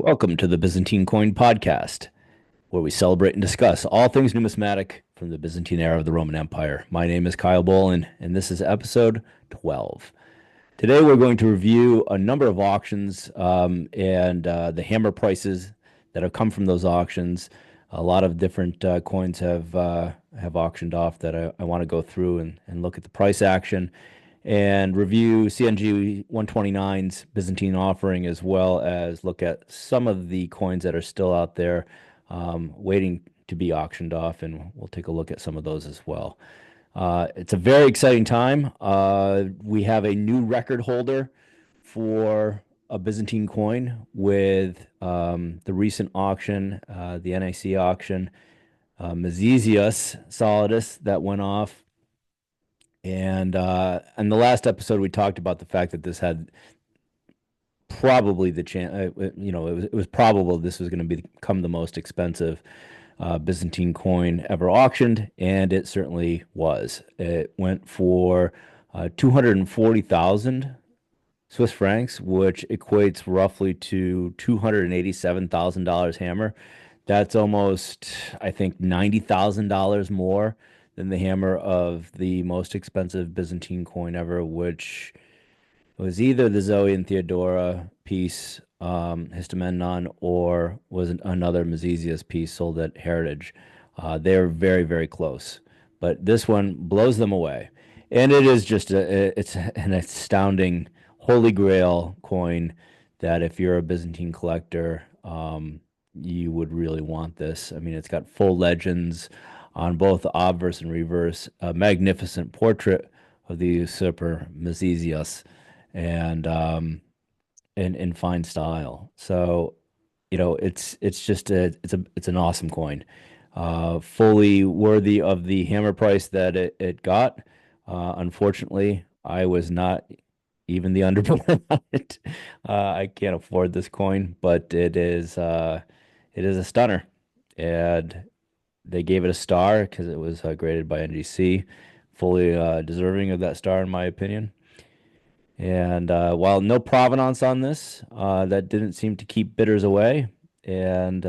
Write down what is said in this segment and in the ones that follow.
Welcome to the Byzantine Coin Podcast, where we celebrate and discuss all things numismatic from the Byzantine era of the Roman Empire. My name is Kyle Bolin, and this is episode 12. Today, we're going to review a number of auctions and the hammer prices that have come from those auctions. A lot of different coins have auctioned off that I want to go through and look at the price action and review CNG 129's Byzantine offering, as well as look at some of the coins that are still out there waiting to be auctioned off, and we'll take a look at some of those as well. It's a very exciting time. We have a new record holder for a Byzantine coin with the recent auction, the NIC auction, Mezesius Solidus that went off. And in the last episode, we talked about the fact that this had probably the chance, it was probable this was going to become the most expensive Byzantine coin ever auctioned, and it certainly was. It went for 240,000 Swiss francs, which equates roughly to $287,000 hammer. That's almost, I think, $90,000 more than the hammer of the most expensive Byzantine coin ever, which was either the Zoe and Theodora piece, Histamendon, or was another Mezesius piece sold at Heritage. They're very, very close, but this one blows them away, and it is just it's an astounding holy grail coin that if you're a Byzantine collector, you would really want this. I mean, it's got full legends on both the obverse and reverse, a magnificent portrait of the usurper Mezesius, and in fine style. So, it's just it's an awesome coin, fully worthy of the hammer price that it got. Unfortunately, I was not even the underbidder on it. I can't afford this coin, but it is a stunner, and they gave it a star because it was graded by NGC, fully deserving of that star in my opinion. And while no provenance on this, that didn't seem to keep bidders away, and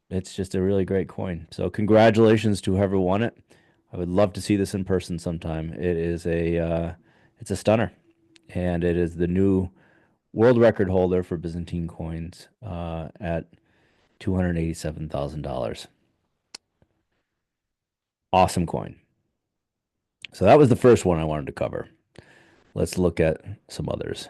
it's just a really great coin. So congratulations to whoever won it. I would love to see this in person sometime. It's a stunner, and it is the new world record holder for Byzantine coins at $287,000. Awesome coin. So that was the first one I wanted to cover. Let's look at some others.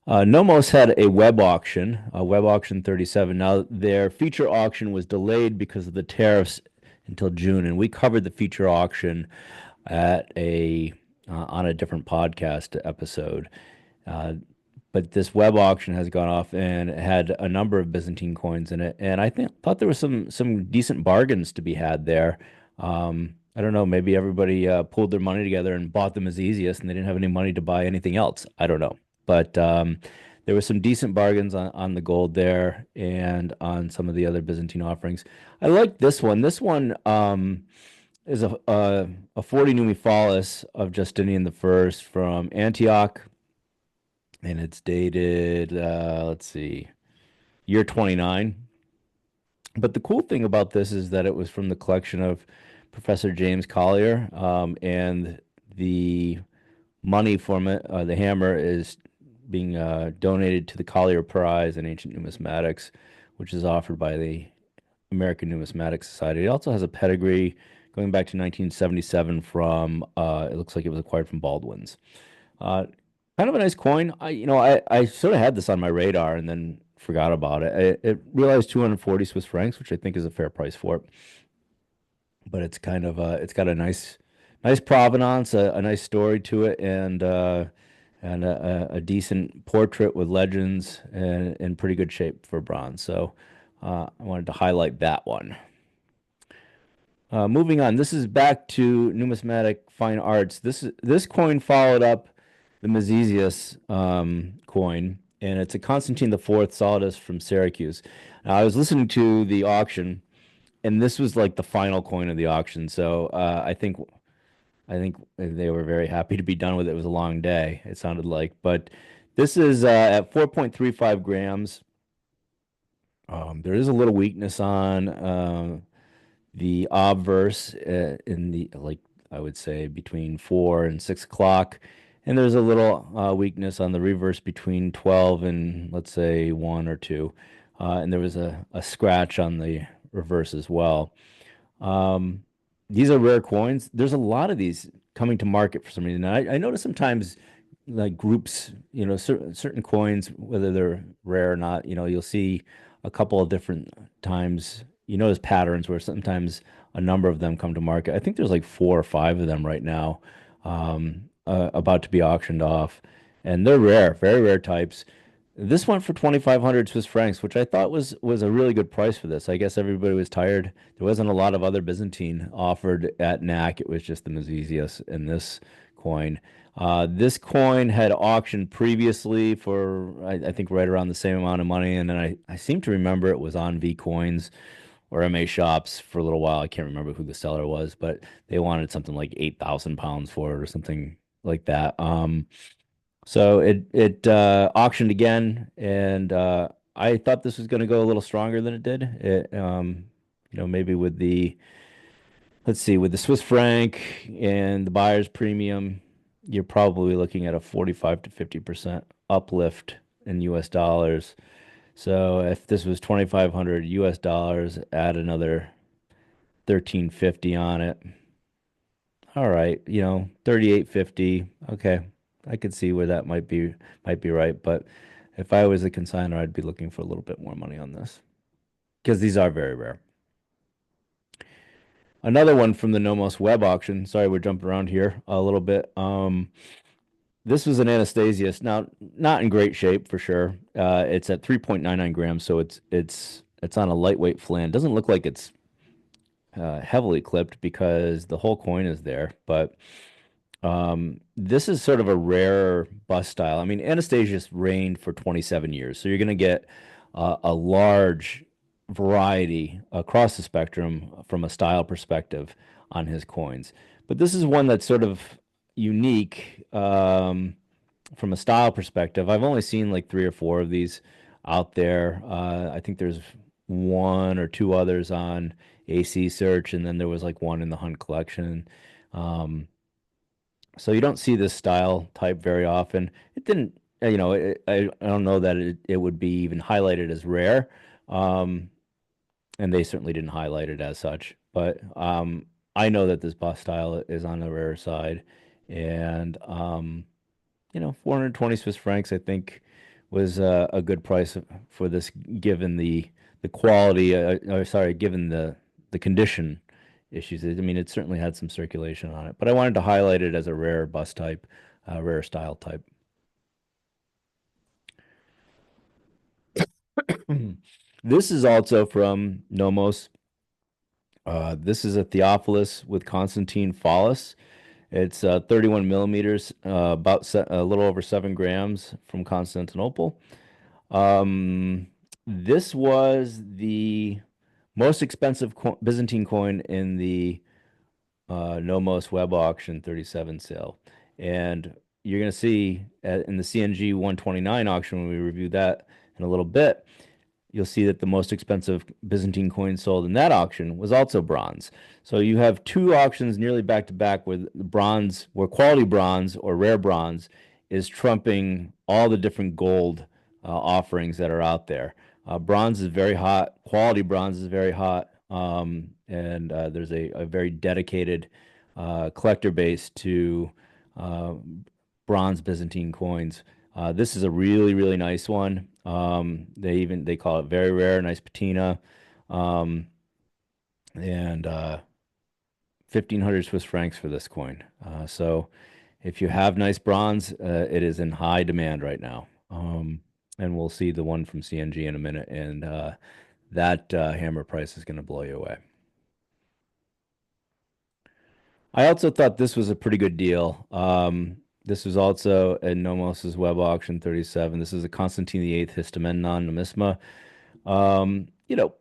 Nomos had a web auction 37. Now, their feature auction was delayed because of the tariffs until June, and we covered the feature auction at on a different podcast episode. But this web auction has gone off and it had a number of Byzantine coins in it, and thought there was some decent bargains to be had there. I don't know, maybe everybody pulled their money together and bought them as easiest, and they didn't have any money to buy anything else. I don't know, but there were some decent bargains on the gold there and on some of the other Byzantine offerings. I like this one. This one is a 40 Numiphallus of Justinian the First from Antioch, and it's dated, let's see, year 29. But the cool thing about this is that it was from the collection of Professor James Collier, and the money from it, the hammer, is being donated to the Collier Prize in Ancient Numismatics, which is offered by the American Numismatic Society. It also has a pedigree going back to 1977 from, it looks like it was acquired from Baldwin's. Kind of a nice coin. I sort of had this on my radar and then forgot about it. It realized 240 Swiss francs, which I think is a fair price for it. But it's kind of it's got a nice provenance, a nice story to it, and a decent portrait with legends and in pretty good shape for bronze. So I wanted to highlight that one. Moving on, this is back to numismatic fine arts. This coin followed up the Mezesius coin, and it's a Constantine IV Solidus from Syracuse. Now, I was listening to the auction, and this was like the final coin of the auction. So I think they were very happy to be done with it. It was a long day, it sounded like. But this is at 4.35 grams. There is a little weakness on the obverse in the like I would say between 4 and 6 o'clock, and there's a little weakness on the reverse between 12 and let's say 1 or 2, and there was a scratch on the reverse as well. Um, these are rare coins. There's a lot of these coming to market for some reason. I notice sometimes like groups, certain coins, whether they're rare or not, you'll see a couple of different times. You notice patterns where sometimes a number of them come to market. I think there's like 4 or 5 of them right now, about to be auctioned off, and they're rare, very rare types. This went for 2,500 Swiss francs, which I thought was a really good price for this. I guess everybody was tired. There wasn't a lot of other Byzantine offered at NAC. It was just the Mazizius and this coin. This coin had auctioned previously for I think right around the same amount of money, and then I seem to remember it was on V Coins or MA Shops for a little while. I can't remember who the seller was, but they wanted something like 8,000 pounds for it or something like that. So it auctioned again, and I thought this was going to go a little stronger than it did. Maybe with the let's see, with the Swiss franc and the buyer's premium, you're probably looking at a 45 to 50% uplift in US dollars. So if this was 2,500 US dollars, add another 1350 on it. All right, 3850. Okay. I could see where that might be right, but if I was a consignor, I'd be looking for a little bit more money on this because these are very rare. Another one from the Nomos web auction. Sorry, we're jumping around here a little bit. This was an Anastasius. Now, not in great shape for sure. It's at 3.99 grams, so it's on a lightweight flan. Doesn't look like it's heavily clipped because the whole coin is there, but this is sort of a rare bust style. I mean, Anastasius reigned for 27 years, so you're going to get a large variety across the spectrum from a style perspective on his coins. But this is one that's sort of unique from a style perspective. I've only seen like 3 or 4 of these out there. I think there's 1 or 2 others on AC search, and then there was like one in the Hunt collection. Um, so you don't see this style type very often. It didn't, I don't know that it would be even highlighted as rare. Um, and they certainly didn't highlight it as such. But I know that this bus style is on the rare side. And 420 Swiss francs, I think, was a good price for this, given the quality, or sorry, given the condition issues. I mean, it certainly had some circulation on it, but I wanted to highlight it as a rare bus type, rare style type. This is also from Nomos. This is a Theophilus with Constantine Phallus. It's 31 millimeters, a little over 7 grams from Constantinople. This was the most expensive Byzantine coin in the Nomos web auction 37 sale. And you're going to see in the CNG 129 auction, when we review that in a little bit, you'll see that the most expensive Byzantine coin sold in that auction was also bronze. So you have 2 auctions nearly back to back where bronze, where quality bronze or rare bronze is trumping all the different gold offerings that are out there. Bronze is very hot. Quality bronze is very hot. And there's a very dedicated collector base to uh, bronze Byzantine coins. This is a really, really nice one. They call it very rare, nice patina, um, and 1,500 Swiss francs for this coin. So if you have nice bronze, it is in high demand right now. And we'll see the one from CNG in a minute, and that hammer price is going to blow you away. I also thought this was a pretty good deal. This was also at Nomos's web auction 37. This is a Constantine VIII Histamenon numisma. Um, you know,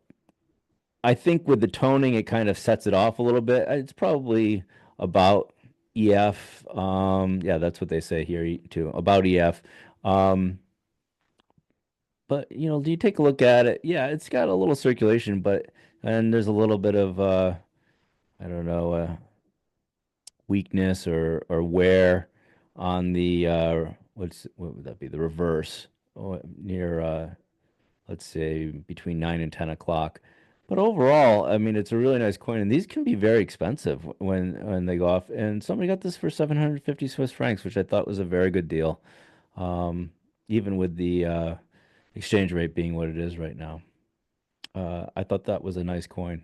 I think with the toning, it kind of sets it off a little bit. It's probably about EF. Yeah, that's what they say here too, about EF. Um, But do you take a look at it? Yeah, it's got a little circulation, but and there's a little bit of I don't know, weakness or wear on the what would that be? The reverse near let's say between 9 and 10 o'clock. But overall, I mean, it's a really nice coin, and these can be very expensive when they go off. And somebody got this for 750 Swiss francs, which I thought was a very good deal, um, even with the exchange rate being what it is right now. I thought that was a nice coin.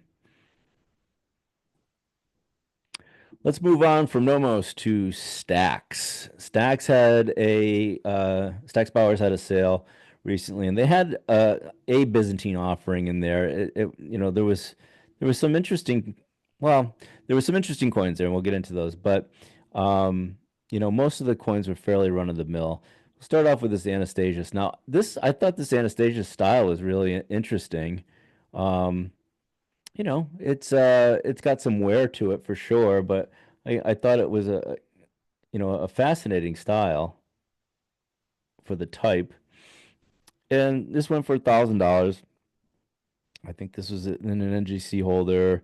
Let's move on from Nomos to Stax. Stax Bowers had a sale recently, and they had a Byzantine offering in there. There was some interesting, well, there was some interesting coins there, and we'll get into those. But most of the coins were fairly run of the mill. We'll start off with this Anastasius. Now, this I thought this Anastasius style was really interesting. Um, it's got some wear to it for sure, but I thought it was a fascinating style for the type. And this went for $1,000. I think this was in an NGC holder.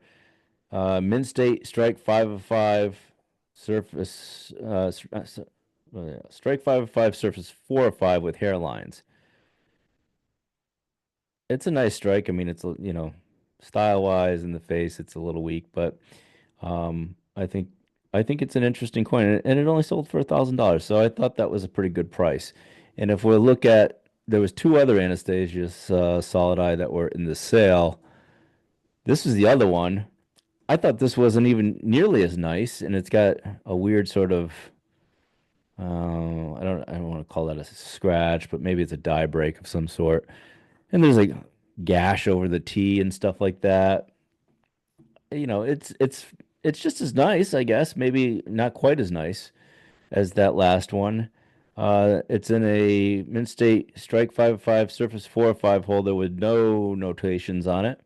Mint State Strike 5 of 5, surface Strike 5 of 5, surface 4 of 5 with hairlines. It's a nice strike. I mean, style wise in the face, it's a little weak, but I think it's an interesting coin, and it only sold for $1,000. So I thought that was a pretty good price. And if we look at, there was two other Anastasius Solid Eye that were in the sale. This is the other one. I thought this wasn't even nearly as nice, and it's got a weird sort of I don't want to call that a scratch, but maybe it's a die break of some sort. And there's like gash over the T and stuff like that. It's just as nice, I guess. Maybe not quite as nice as that last one. It's in a Mint State Strike 5 of 5, Surface 4 of 5 holder with no notations on it.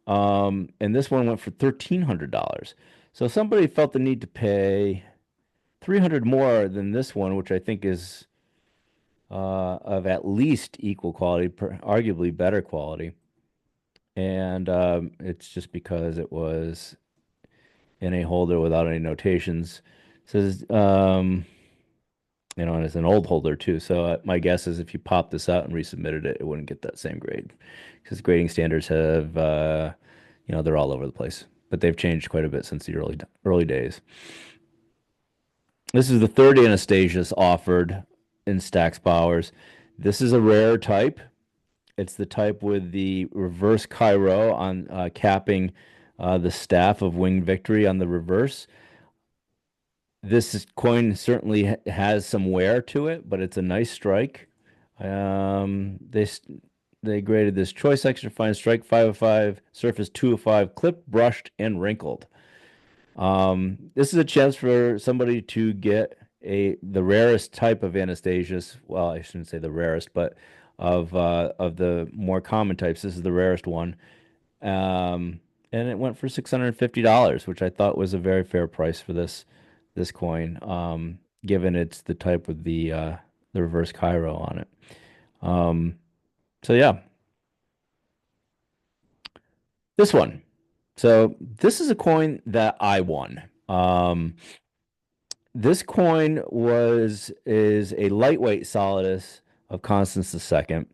And this one went for $1,300. So somebody felt the need to pay 300 more than this one, which I think is of at least equal quality, arguably better quality. And it's just because it was in a holder without any notations. It says, and it's an old holder too. So my guess is if you pop this out and resubmitted it, it wouldn't get that same grade because grading standards have, they're all over the place. But they've changed quite a bit since the early days. This is the third Anastasius offered in Stax Bowers. This is a rare type. It's the type with the reverse Cairo on capping the staff of Winged Victory on the reverse. This coin certainly has some wear to it, but it's a nice strike. They graded this choice extra fine strike 5 of 5, surface 2 of 5, clipped, brushed, and wrinkled. This is a chance for somebody to get the rarest type of Anastasius. Well, I shouldn't say the rarest, but of the more common types, this is the rarest one. And it went for $650, which I thought was a very fair price for this coin, given it's the type with the reverse Cairo on it. So yeah, this one. So this is a coin that I won. This coin is a lightweight Solidus of Constance II.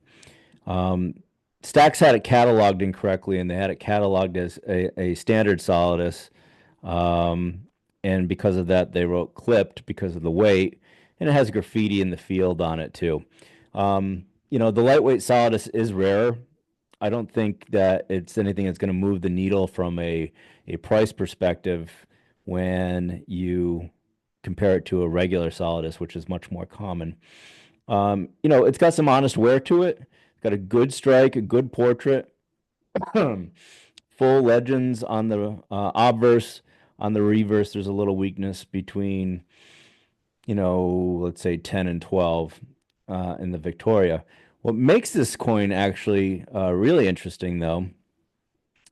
Stax had it cataloged incorrectly, and they had it cataloged as a standard Solidus. And because of that, they wrote clipped because of the weight, and it has graffiti in the field on it too. The lightweight Solidus is rare. I don't think that it's anything that's going to move the needle from a price perspective when you compare it to a regular Solidus, which is much more common. It's got some honest wear to it. It's got a good strike, a good portrait, full legends on the obverse. On the reverse, there's a little weakness between, let's say 10 and 12 in the Victoria. What makes this coin actually really interesting, though,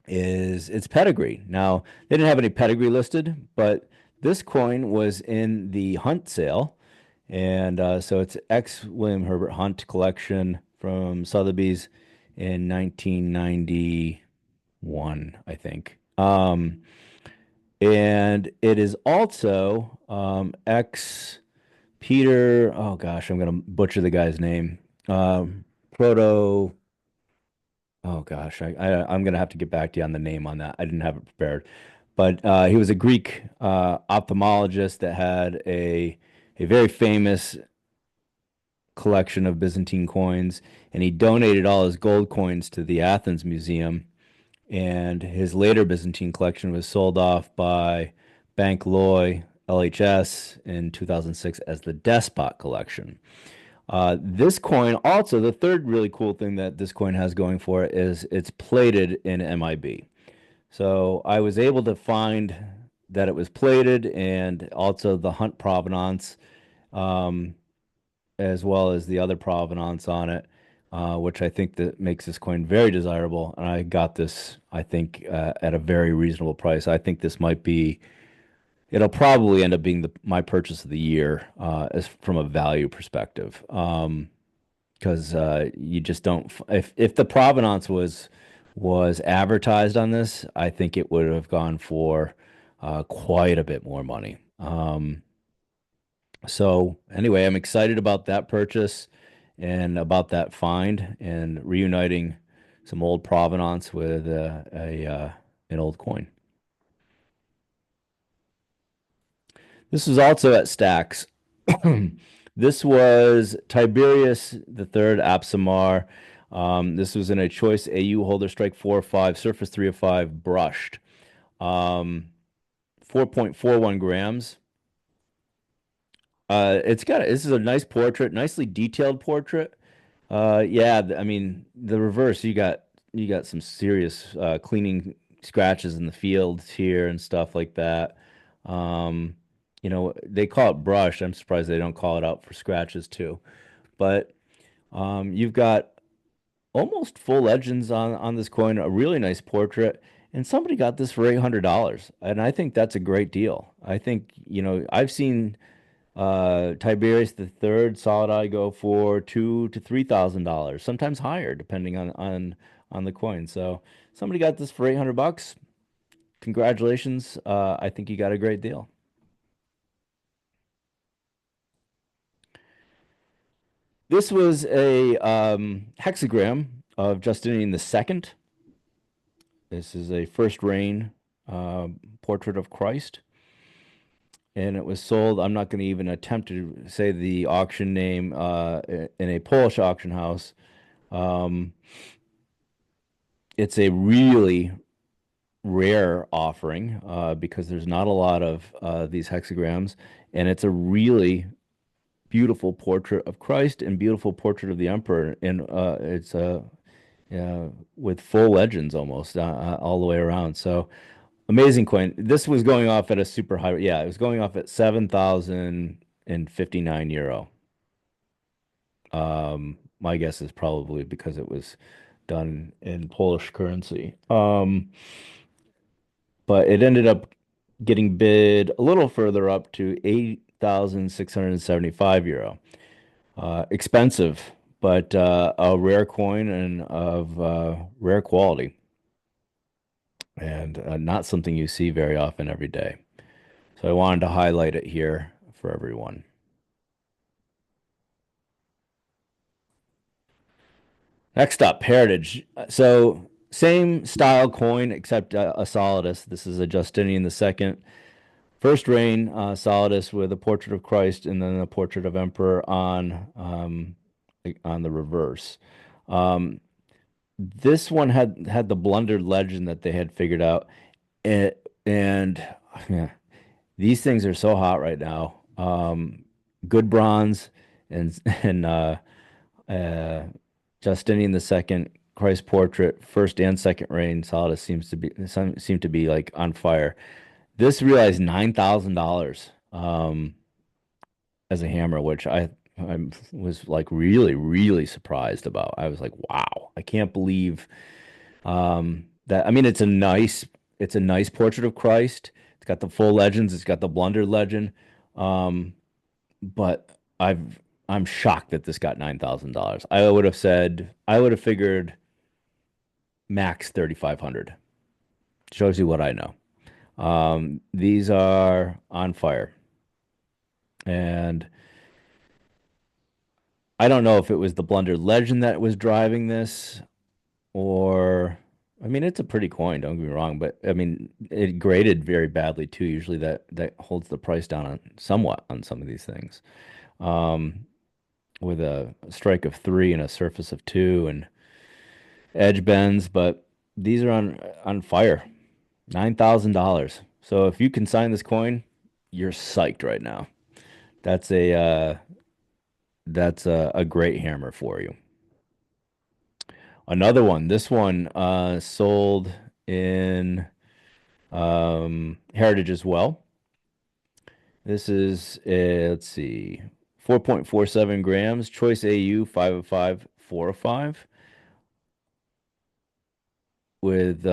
is its pedigree. Now, they didn't have any pedigree listed, but this coin was in the Hunt sale. And so it's ex William Herbert Hunt collection. from Sotheby's in 1991, I think. And it is also ex Peter. Oh gosh, I'm gonna butcher the guy's name. Proto. Oh gosh, I'm gonna have to get back to you on the name on that. I didn't have it prepared, but he was a Greek ophthalmologist that had a very famous collection of Byzantine coins, and he donated all his gold coins to the Athens Museum. And his later Byzantine collection was sold off by Bank Loy LHS in 2006 as the Despot Collection. This coin, also, the third really cool thing that this coin has going for it is it's plated in MIB. So I was able to find that it was plated and also the Hunt provenance, um, as well as the other provenance on it, which I think that makes this coin very desirable. And I got this, I think, at a very reasonable price. I think this might be, it'll probably end up being my purchase of the year, as from a value perspective. Because you just don't, if the provenance was advertised on this, I think it would have gone for quite a bit more money. So anyway, I'm excited about that purchase and about that find and reuniting some old provenance with an old coin. This was also at Stax. This was Tiberius the Third Absamar. This was in a choice AU holder strike 4 or 5, surface 3 of 5, brushed. 4.41 grams. This is a nice portrait, nicely detailed portrait. Yeah, I mean the reverse. You got some serious cleaning scratches in the fields here and stuff like that. Um, they call it brush. I'm surprised they don't call it out for scratches too. But you've got almost full legends on this coin, a really nice portrait, and somebody got this for $800, and I think that's a great deal. I think, I've seen Tiberius the Third solid eye go for $2,000 to $3,000, sometimes higher, depending on the coin. So somebody got this for $800. Congratulations. I think you got a great deal. This was a hexagram of Justinian II. This is a first reign portrait of Christ, and it was sold. I'm not going to even attempt to say the auction name, in a Polish auction house. Um, it's a really rare offering because there's not a lot of these hexagrams, and it's a really beautiful portrait of Christ and beautiful portrait of the emperor, and it's with full legends almost all the way around. So amazing coin. This was going off at a super high. Yeah, it was going off at 7,059 euro. My guess is probably because it was done in Polish currency. But it ended up getting bid a little further up to 8,675 euro. Expensive, but a rare coin and of rare quality, and not something you see very often every day. So I wanted to highlight it here for everyone. Next up, Heritage. So same style coin except a solidus. This is a Justinian II. First reign solidus with a portrait of Christ and then a portrait of Emperor on the reverse. Um, this one had the blundered legend that they had figured out, and yeah, these things are so hot right now. Good bronze and uh, Justinian II Christ portrait, first and second reign solidus seem to be like on fire. This realized $9,000 as a hammer, which I was like really, really surprised about. I was like, wow, I can't believe that. I mean, it's a nice portrait of Christ. It's got the full legends. It's got the blundered legend. Um, but I've I'm shocked that this got $9,000. I would have figured max 3,500. Shows you what I know. These are on fire. And I don't know if it was the Blunder Legend that was driving this or I mean it's a pretty coin, don't get me wrong, but I mean it graded very badly too. Usually that holds the price down on somewhat on some of these things. Um, with a strike of three and a surface of two and edge bends, but these are on fire. $9,000. So if you can sign this coin, you're psyched right now. That's a great hammer for you. Another one. This one sold in Heritage as well. This is let's see, 4.47 grams, Choice AU 505 405 with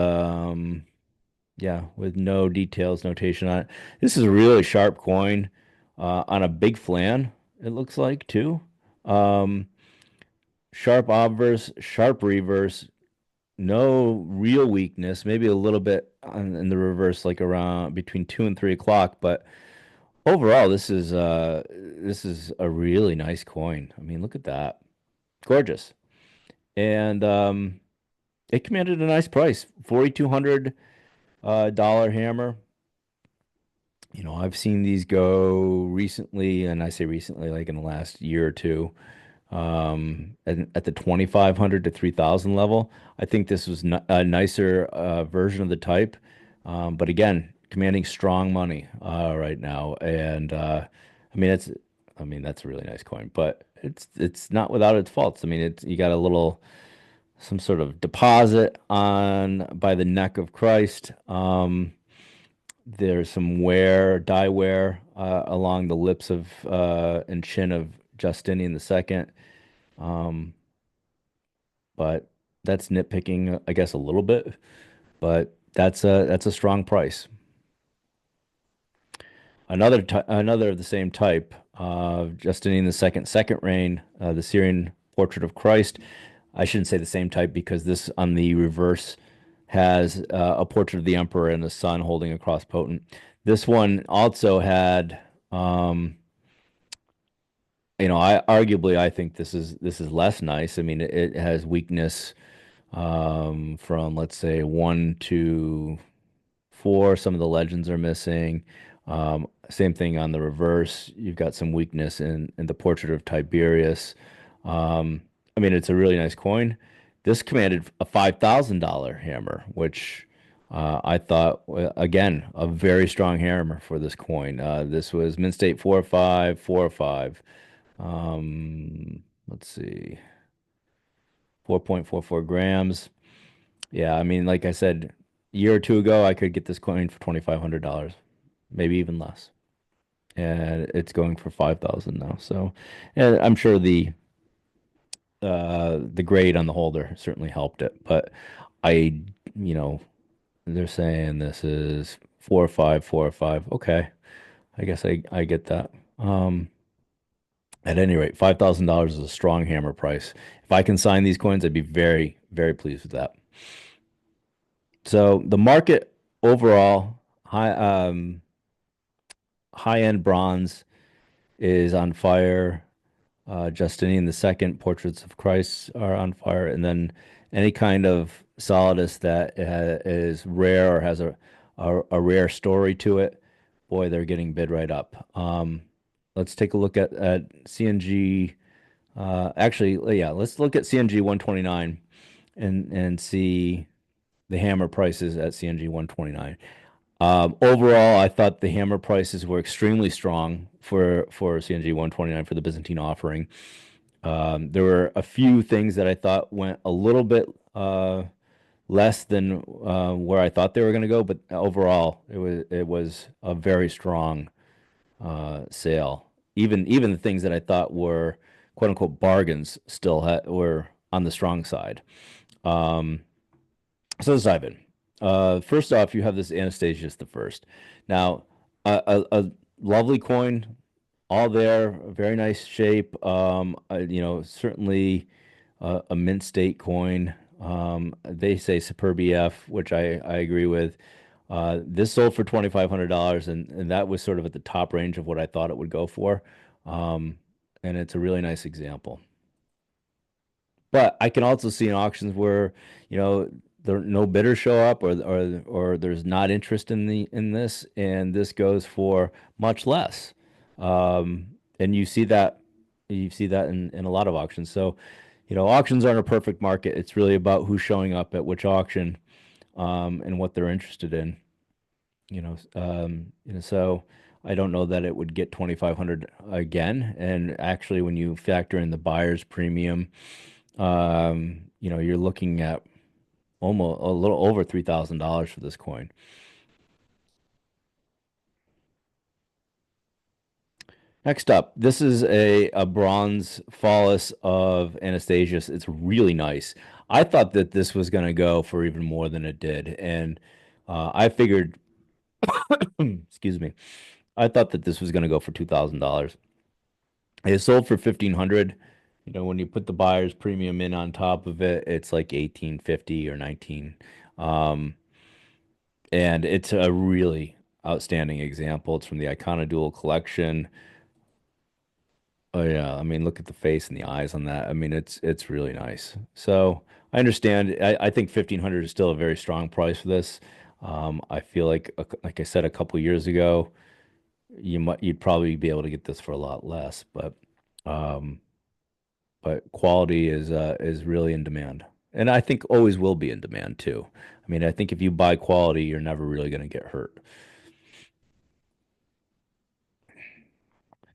yeah, with no details, notation on it. This is a really sharp coin on a big flan, it looks like too. Um, Sharp obverse, sharp reverse, no real weakness, maybe a little bit in the reverse, like around between 2 and 3 o'clock. But overall, this is a really nice coin. I mean, look at that. Gorgeous. And it commanded a nice price. $4,200 dollar hammer. You know, I've seen these go recently, and I say recently, like in the last year or two, at the 2,500 to 3,000 level. I think this was a nicer version of the type, but again, commanding strong money right now. And I mean, I mean, that's a really nice coin, but it's not without its faults. I mean, it's you got a little some sort of deposit on by the neck of Christ. There's some dye wear along the lips of and chin of Justinian II. Um, but that's nitpicking, I guess, a little bit. But that's a strong price. Another of the same type, Justinian II, second reign, the Syrian Portrait of Christ. I shouldn't say the same type because this on the reverse has a portrait of the emperor and the son holding a cross potent. This one also had, I think this is less nice. I mean, it has weakness from let's say 1 to 4. Some of the legends are missing. Same thing on the reverse. You've got some weakness in the portrait of Tiberius. Um, I mean, it's a really nice coin. This commanded a $5,000 hammer, which I thought, again, a very strong hammer for this coin. This was Mint State 405, 405. Let's see, 4.44 grams. Yeah, I mean, like I said, a year or two ago, I could get this coin for $2,500, maybe even less. And it's going for 5,000 now. So, and I'm sure the grade on the holder certainly helped it. But I, you know, they're saying this is 405, 405. Okay, I guess I get that. At any rate, $5,000 is a strong hammer price. If I can sign these coins, I'd be very, very pleased with that. So the market overall, high end bronze is on fire. Justinian II portraits of Christ are on fire, and then any kind of Solidus that is rare or has a rare story to it, boy, they're getting bid right up. Let's take a look at CNG. Actually, yeah, let's look at CNG 129 and see the hammer prices at CNG 129. Overall, I thought the hammer prices were extremely strong for CNG 129 for the Byzantine offering. There were a few things that I thought went a little bit less than where I thought they were going to go, but overall, it was a very strong sale. Even the things that I thought were quote unquote bargains were on the strong side. Um, so let's dive in. First off, you have this Anastasius the First. Now, a lovely coin, all there, very nice shape. Certainly a mint state coin. They say Superb EF, which I agree with. This sold for $2,500, and that was sort of at the top range of what I thought it would go for. Um, and it's a really nice example. But I can also see in auctions where, there no bidders show up, or there's not interest in this, and this goes for much less. And you see that in a lot of auctions. So, auctions aren't a perfect market. It's really about who's showing up at which auction, and what they're interested in. So I don't know that it would get 2,500 again. And actually, when you factor in the buyer's premium, you're looking at almost a little over $3,000 for this coin. Next up, this is a bronze phallus of Anastasius. It's really nice. I thought that this was going to go for even more than it did, and I figured, excuse me, I thought that this was going to go for $2,000. It sold for 1,500. When you put the buyer's premium in on top of it, it's like 1850 or 19. Um, and it's a really outstanding example. It's from the Iconodual collection. Oh yeah, I mean, look at the face and the eyes on that. I mean, it's really nice. So I understand. I think 1,500 is still a very strong price for this. I feel like I said a couple years ago, you'd probably be able to get this for a lot less, um, but quality is really in demand, and I think always will be in demand too. I mean, I think if you buy quality, you're never really going to get hurt.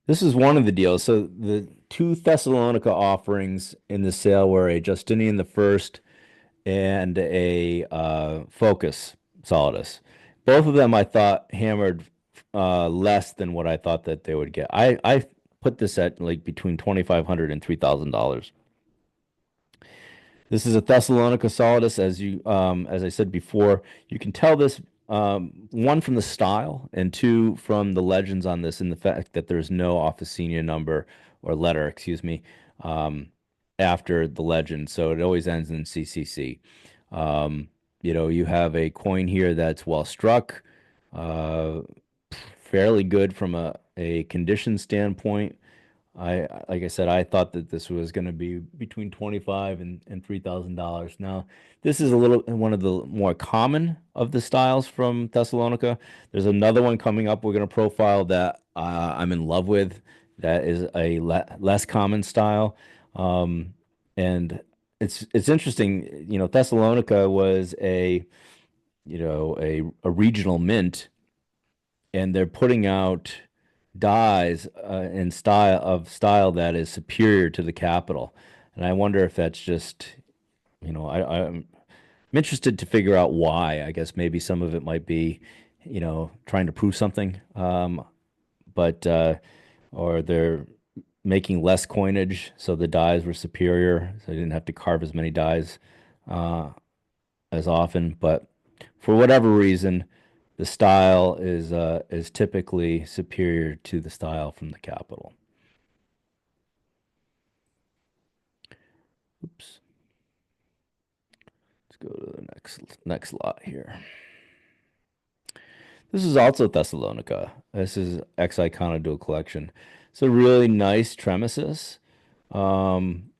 This is one of the deals. So the two Thessalonica offerings in the sale were a Justinian the First and a Focus Solidus. Both of them I thought hammered less than what I thought that they would get. I put this at like between 2,500 and $3,000. This is a Thessalonica Solidus, as I said before. You can tell this, one, from the style, and two, from the legends on this, and the fact that there's no Officina number or letter, excuse me, um, after the legend. So it always ends in CCC. You have a coin here that's well struck, uh, fairly good from a condition standpoint. Like I said, I thought that this was going to be between 25 and $3,000. Now, this is a little one of the more common of the styles from Thessalonica. There's another one coming up we're going to profile that I'm in love with. That is a less common style, and it's interesting. Thessalonica was a regional mint, and they're putting out dies in style that is superior to the capital. And I wonder if that's just, I'm interested to figure out why. I guess maybe some of it might be, trying to prove something. But or they're making less coinage, so the dies were superior, so they didn't have to carve as many dies uh, as often. But for whatever reason, the style is typically superior to the style from the capital. Oops. Let's go to the next lot here. This is also Thessalonica. This is XI Dual Collection. It's a really nice Tremesis. Um,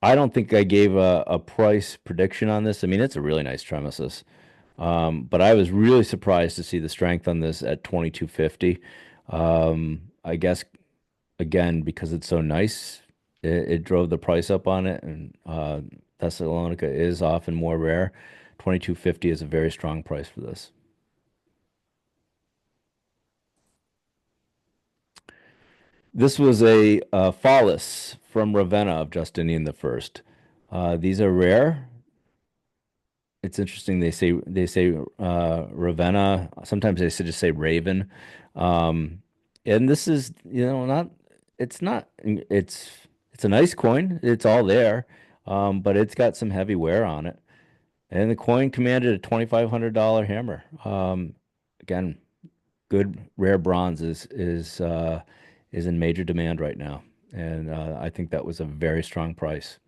I don't think I gave a price prediction on this. I mean, it's a really nice Tremesis. But I was really surprised to see the strength on this at 2250. I guess again because it's so nice, it drove the price up on it, and Thessalonica is often more rare. 2250 is a very strong price for this. This was a Phallus from Ravenna of Justinian the First. These are rare. It's interesting. They say Ravenna. Sometimes they just say Raven. And this is, not. It's not. It's a nice coin. It's all there, but it's got some heavy wear on it. And the coin commanded a $2,500 hammer. Again, good rare bronze is in major demand right now, and I think that was a very strong price.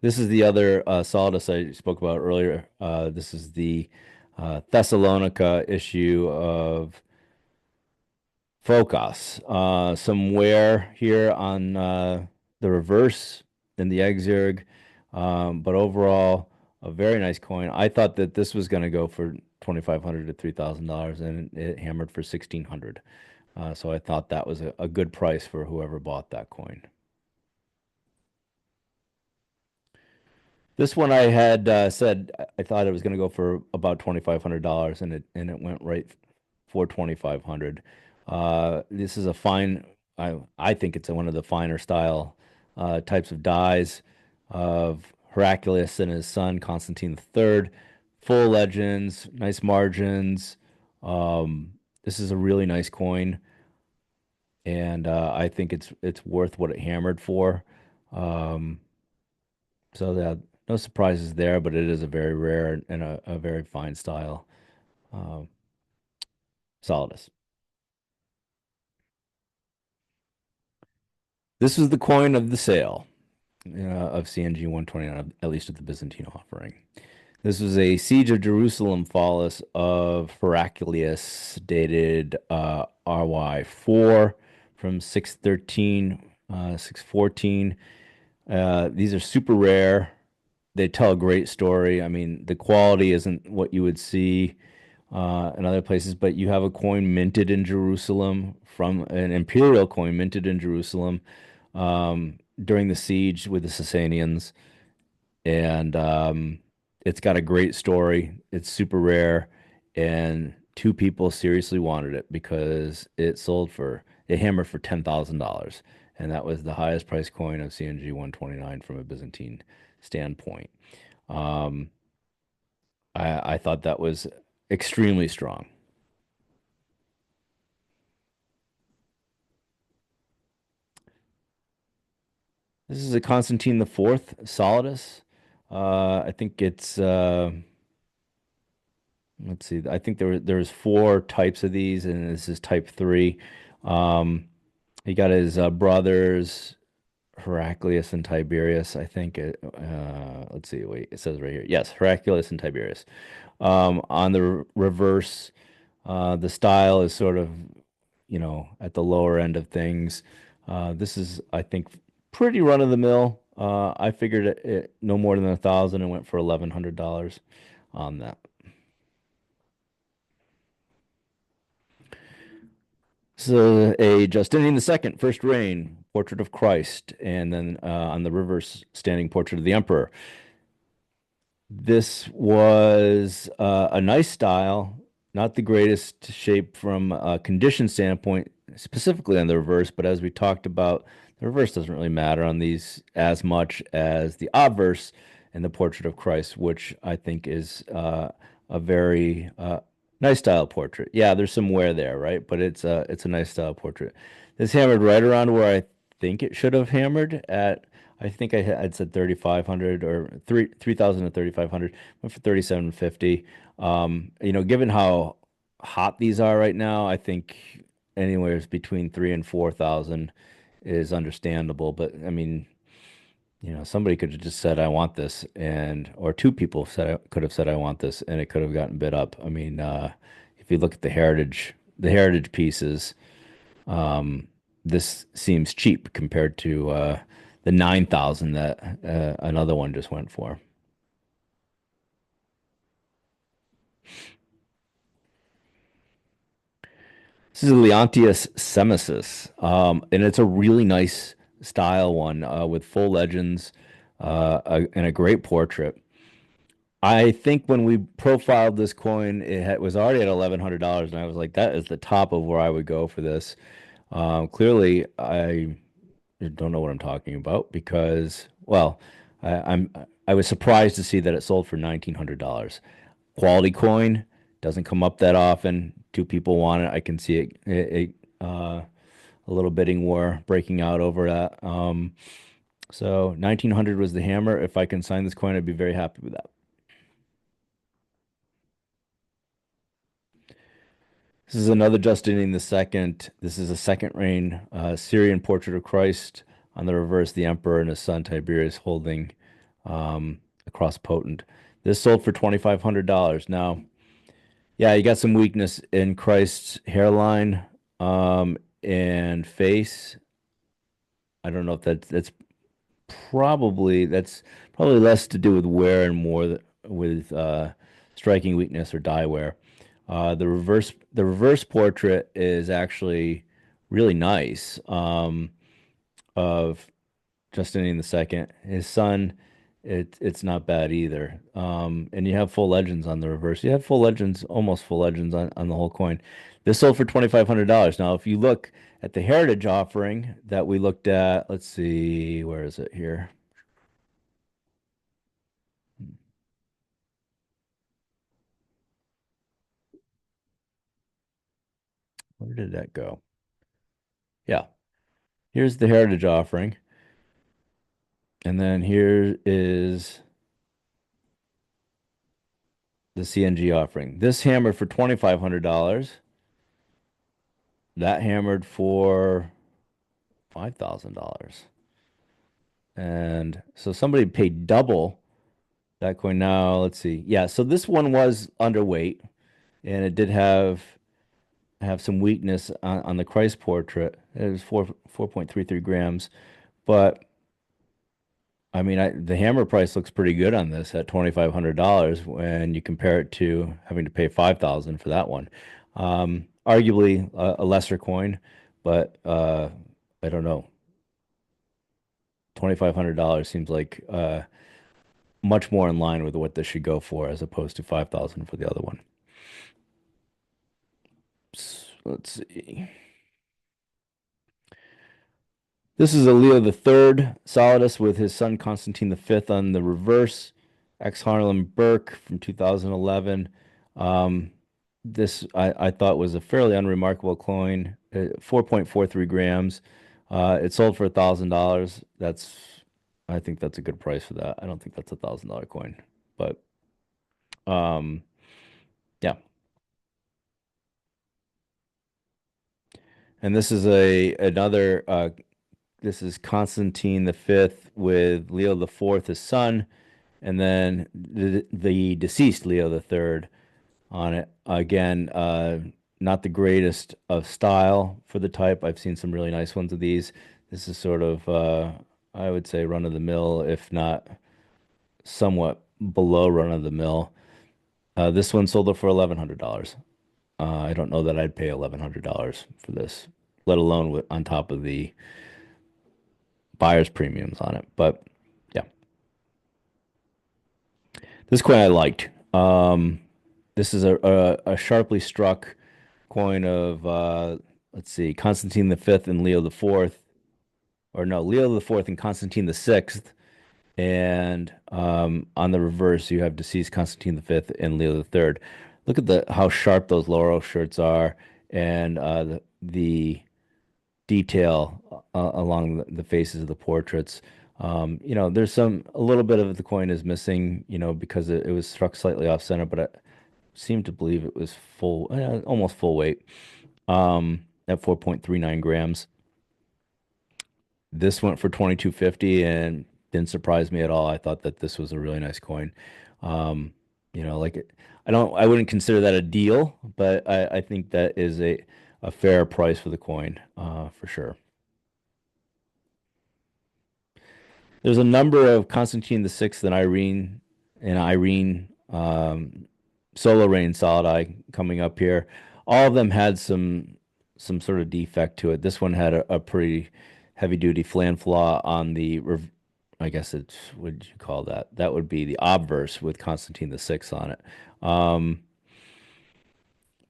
This is the other Solidus I spoke about earlier. This is the Thessalonica issue of Focus. Some wear here on the reverse in the exerg, but overall, a very nice coin. I thought that this was going to go for 2,500 to $3,000, and it hammered for 1,600. So I thought that was a good price for whoever bought that coin. This one I had said I thought it was going to go for about $2,500, and it went right for 2,500. This is a fine. I think it's one of the finer style types of dies of Heraclius and his son Constantine III. Full legends, nice margins. This is a really nice coin, and I think it's worth what it hammered for. Um, so that no surprises there, but it is a very rare and a very fine style. Uh, Solidus. This was the coin of the sale of CNG 129, at least at the Byzantine offering. This was a siege of Jerusalem Fallis of Heraclius, dated RY 4 from 613, 614. These are super rare. They tell a great story. I mean, the quality isn't what you would see in other places, but you have a coin minted in Jerusalem from an imperial coin minted in Jerusalem during the siege with the Sasanians, and it's got a great story. It's super rare, and two people seriously wanted it because it hammered for $10,000, and that was the highest price coin of CNG 129 from a Byzantine standpoint. Um, I thought that was extremely strong. This is a Constantine the Fourth Solidus. I think it's let's see. I think there's four types of these, and this is type three. Um, he got his brothers Heraclius and Tiberius. I think. Let's see. Wait, it says right here. Yes, Heraclius and Tiberius. On the reverse, the style is sort of, at the lower end of things. This is, I think, pretty run of the mill. I figured it no more than 1,000 and went for $1,100 on that. So a Justinian II, first reign, portrait of Christ, and then on the reverse, standing portrait of the emperor. This was a nice style, not the greatest shape from a condition standpoint, specifically on the reverse, but as we talked about, the reverse doesn't really matter on these as much as the obverse and the portrait of Christ, which I think is a very nice style portrait. Yeah, there's some wear there, right? But it's a nice style portrait. This hammered right around where I think it should have hammered at. I think I'd said 3,500 or 3,000 to 3,500. Went for 3,750. Given how hot these are right now, I think anywhere between 3 and 4,000 is understandable. But I mean, somebody could have just said, "I want this," or two people could have said, "I want this," and it could have gotten bid up. I mean, if you look at the heritage pieces, um, this seems cheap compared to the 9,000 that another one just went for. This is Leontius Semesis, and it's a really nice style one with full legends and a great portrait. I think when we profiled this coin, was already at $1,100, and I was like, that is the top of where I would go for this. Clearly, I don't know what I'm talking about because, well, I was surprised to see that it sold for $1,900. Quality coin doesn't come up that often. Two people want it. I can see a little bidding war breaking out over that. So 1,900 was the hammer. If I can sign this coin, I'd be very happy with that. This is another Justinian II. This is a second reign Syrian portrait of Christ. On the reverse, the emperor and his son Tiberius holding a cross potent. This sold for $2,500. Now, yeah, you got some weakness in Christ's hairline and face. I don't know if that's probably less to do with wear and more with striking weakness or dye wear. The reverse portrait is actually really nice of Justinian II. His son, it's not bad either. And you have full legends on the reverse. You have full legends, almost full legends on the whole coin. This sold for $2,500. Now, if you look at the heritage offering that we looked at, let's see, where is it here? Where did that go? Yeah, here's the heritage offering. And then here is the CNG offering. This hammered for $2,500. That hammered for $5,000. And so somebody paid double that coin. Now, let's see. Yeah, so this one was underweight and it did have some weakness on the Christ portrait. It was 4.33 grams, but I mean, the hammer price looks pretty good on this at $2,500 when you compare it to having to pay 5,000 for that one. Arguably a lesser coin, but I don't know. $2,500 seems like much more in line with what this should go for as opposed to 5,000 for the other one. Let's see. This is a Leo III Solidus with his son Constantine V on the reverse. Ex Harlem Burke from 2011. Um, this I thought was a fairly unremarkable coin. 4.43 grams. It sold for $1,000. I think that's a good price for that. I don't think that's $1,000 coin, but um, yeah. And this is a another. This is Constantine V with Leo IV, his son, and then the deceased Leo III on it. Again, not the greatest of style for the type. I've seen some really nice ones of these. This is sort of, I would say, run of the mill, if not somewhat below run of the mill. This one sold for $1,100. I don't know that I'd pay $1,100 for this, let alone on top of the buyer's premiums on it. But yeah, this coin I liked. This is a sharply struck coin of let's see, Constantine V and Leo IV, or no, Leo IV and Constantine VI. And on the reverse, you have deceased Constantine V and Leo III. Look at the how sharp those laurel shirts are, and the detail along the faces of the portraits. There's a little bit of the coin is missing, because it was struck slightly off center, but I seem to believe it was full, almost full weight, at 4.39 grams. This went for 22.50 and didn't surprise me at all. I thought that this was a really nice coin. Um, like I wouldn't consider that a deal, but I think that is a fair price for the coin, for sure. There's a number of Constantine VI and Irene Solo Reign Solid Eye coming up here. All of them had some sort of defect to it. This one had a pretty heavy duty flan flaw on I guess it's, what would you call that? That would be the obverse with Constantine VI on it. Um,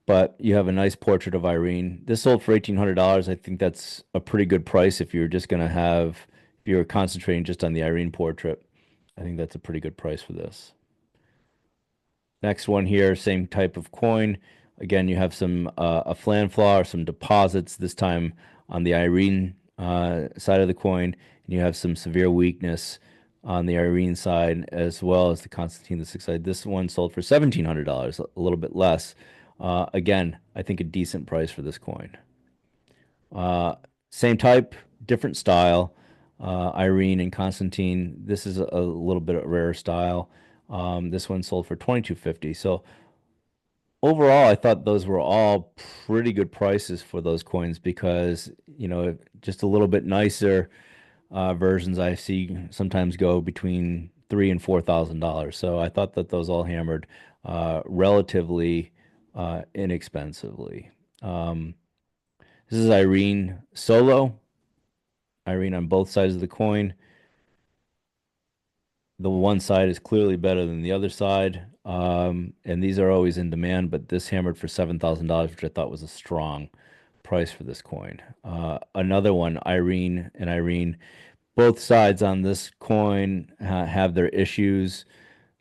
but you have a nice portrait of Irene. This sold for $1,800. I think that's a pretty good price if you're just gonna if you're concentrating just on the Irene portrait. I think that's a pretty good price for this. Next one here, same type of coin. Again, you have some a flan flaw or some deposits, this time on the Irene side of the coin, and you have some severe weakness on the Irene side as well as the Constantine the six side. This one sold for $1,700, a little bit less. Again, I think a decent price for this coin. Uh, Same type, different style. Irene and Constantine. This is a little bit of a rare style. This one sold for 22.50. So overall, I thought those were all pretty good prices for those coins because, just a little bit nicer versions I see sometimes go between $3,000 and $4,000. So I thought that those all hammered relatively inexpensively. Um, this is Irene solo, Irene on both sides of the coin. The one side is clearly better than the other side. And these are always in demand, but this hammered for $7,000, which I thought was a strong price for this coin. Another one, Irene and Irene. Both sides on this coin have their issues,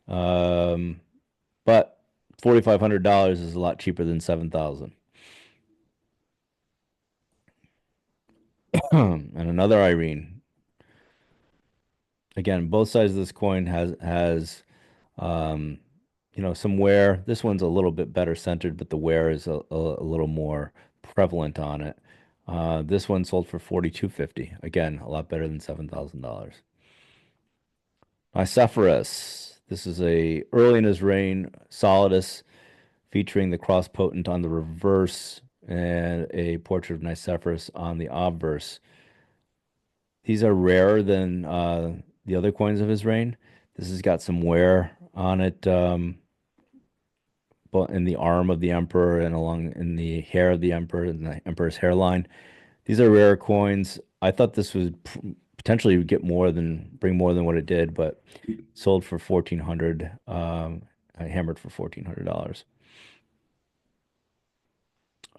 um, but $4,500 is a lot cheaper than 7,000. And another Irene. Again, both sides of this coin has um, some wear. This one's a little bit better centered, but the wear is a little more prevalent on it. This one sold for 42.50. Again, a lot better than $7,000. Nicephorus. This is a early in his reign Solidus featuring the cross potent on the reverse and a portrait of Nicephorus on the obverse. These are rarer than the other coins of his reign. This has got some wear on it, but in the arm of the emperor and along in the hair of the emperor and the emperor's hairline. These are rare coins. I thought this would potentially bring more than what it did, but sold for 1,400. I hammered for $1,400.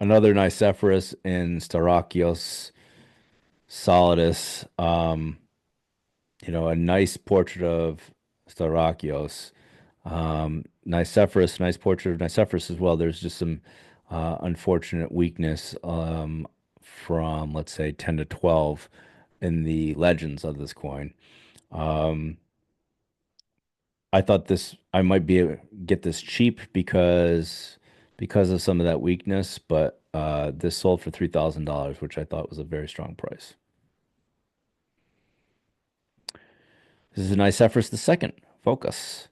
Another Nicephorus in Starakios Solidus. A nice portrait of Starakios. Nicephorus, nice portrait of Nicephorus as well. There's just some unfortunate weakness from, let's say, 10 to 12 in the legends of this coin. Um, I thought I might be able to get this cheap because of some of that weakness, but this sold for $3,000, which I thought was a very strong price. This is a nice Nicephorus the second focus.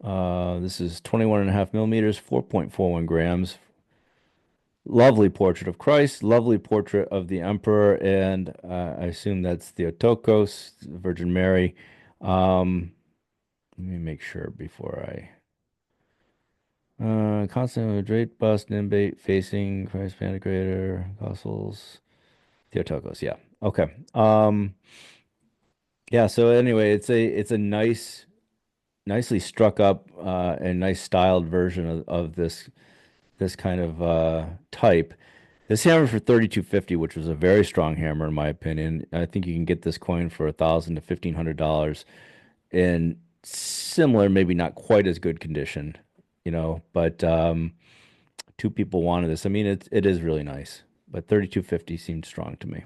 This is 21 and a half millimeters, 4.41 grams. Lovely portrait of Christ, lovely portrait of the Emperor, and I assume that's Theotokos, Virgin Mary. Let me make sure before I. Constant Drake bust, nimbate facing Christ Pantocrator, Apostles, Theotokos. Yeah. Okay. Yeah. So anyway, it's a nicely struck up and nice styled version of this kind of type. This hammer for 32.50, which was a very strong hammer in my opinion. I think you can get this coin for $1,000 to $1,500 in similar, maybe not quite as good condition, but two people wanted this. I mean, it is really nice, but 32.50 seemed strong to me.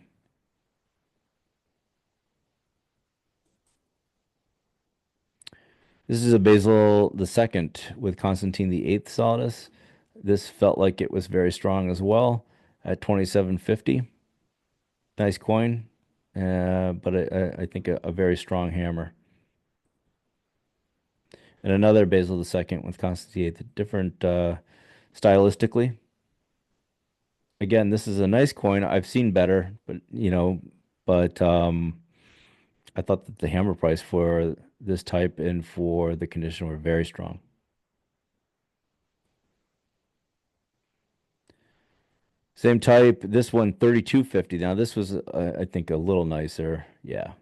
This is a Basil the second with Constantine the eighth Solidus. This felt like it was very strong as well at 27.50. Nice coin, but I think a very strong hammer. And another Basil the second with Constantine the eighth, different stylistically. Again, this is a nice coin. I've seen better, but I thought that the hammer price for this type and for the condition were very strong. Same type, this one 32.50. Now this was I think a little nicer. Yeah.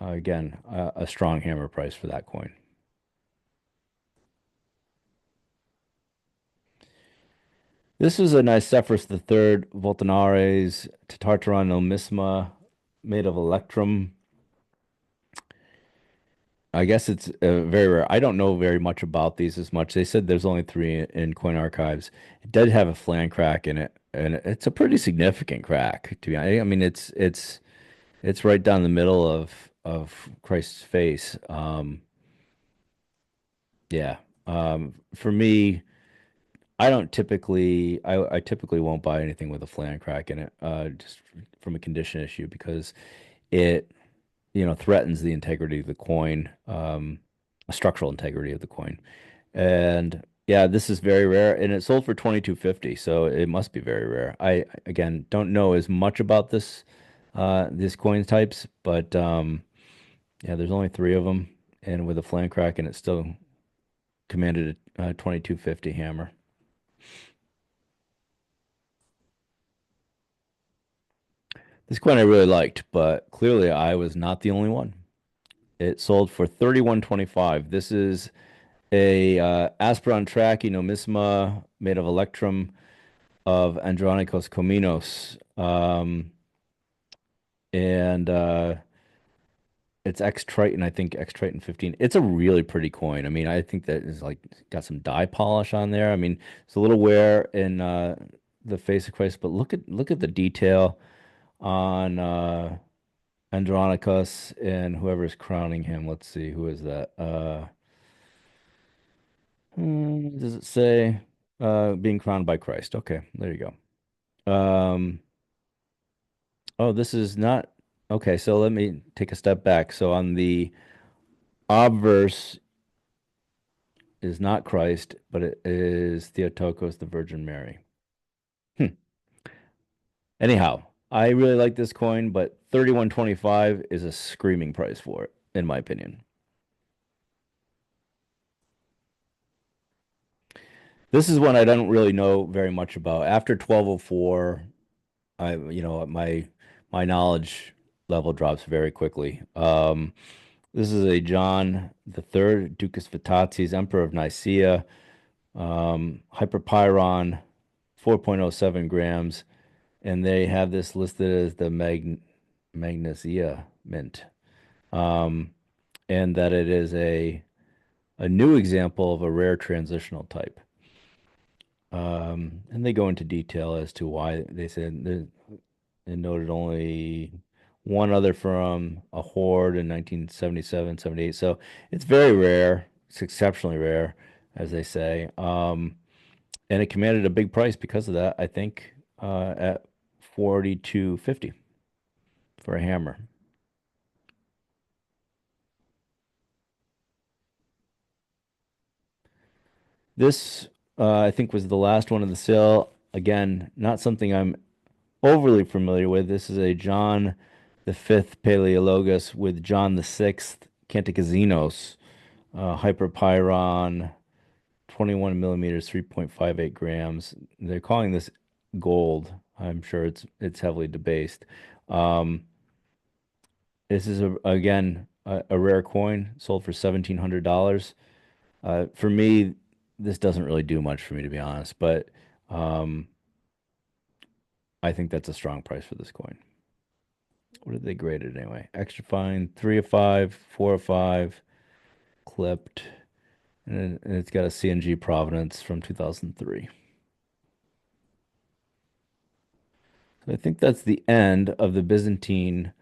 Again, a strong hammer price for that coin. This was a nice Nicephorus the third Voltanares Tartaron Numisma made of electrum. I guess it's very rare. I don't know very much about these as much. They said there's only three in Coin Archives. It did have a flan crack in it, and it's a pretty significant crack, to be honest. I mean, it's right down the middle of Christ's face. Yeah. For me, I typically won't buy anything with a flan crack in it, just from a condition issue because it, threatens the integrity of the coin, structural integrity of the coin. And yeah, this is very rare, and it sold for 22.50, so it must be very rare. I again don't know as much about these coin types, but yeah, there's only three of them, and with a flan crack, and it still commanded a 22.50 hammer. This coin I really liked, but clearly I was not the only one. It sold for 31.25. This is a Aspiron trachy numisma made of electrum of Andronikos Kominos. And it's X Triton, I think X Triton 15. It's a really pretty coin. I mean, I think that is like got some dye polish on there. I mean, it's a little wear in the face of Christ, but look at the detail on Andronicus and whoever's crowning him. Let's see, who is that? Does it say being crowned by Christ? Okay, there you go. Oh, this is not okay. So let me take a step back. So on the obverse is not Christ, but it is Theotokos, the Virgin Mary. Hmm. Anyhow, I really like this coin, but 31.25 is a screaming price for it, in my opinion. This is one I don't really know very much about. After 1204, my knowledge level drops very quickly. This is a John the Third, Ducas Vitatis, Emperor of Nicaea, Hyperpyron, 4.07 grams, and they have this listed as the Magnesia mint, um, and that it is a new example of a rare transitional type. And they go into detail as to why they said they noted only one other from a horde in 1977, 78. So it's very rare. It's exceptionally rare, as they say. And it commanded a big price because of that, I think, at 42.50 for a hammer. This, I think, was the last one of the sale. Again, not something I'm overly familiar with. This is a John the Fifth Paleologus with John the Sixth Cantacuzenios, Hyperpyron, 21 millimeters, 3.58 grams. They're calling this gold. I'm sure it's heavily debased. Um, this is again a rare coin sold for $1,700. For me, this doesn't really do much for me to be honest, but um, I think that's a strong price for this coin. What did they grade it anyway? Extra fine, 3 of 5, 4 of 5, clipped, and it's got a CNG provenance from 2003. So I think that's the end of the Byzantine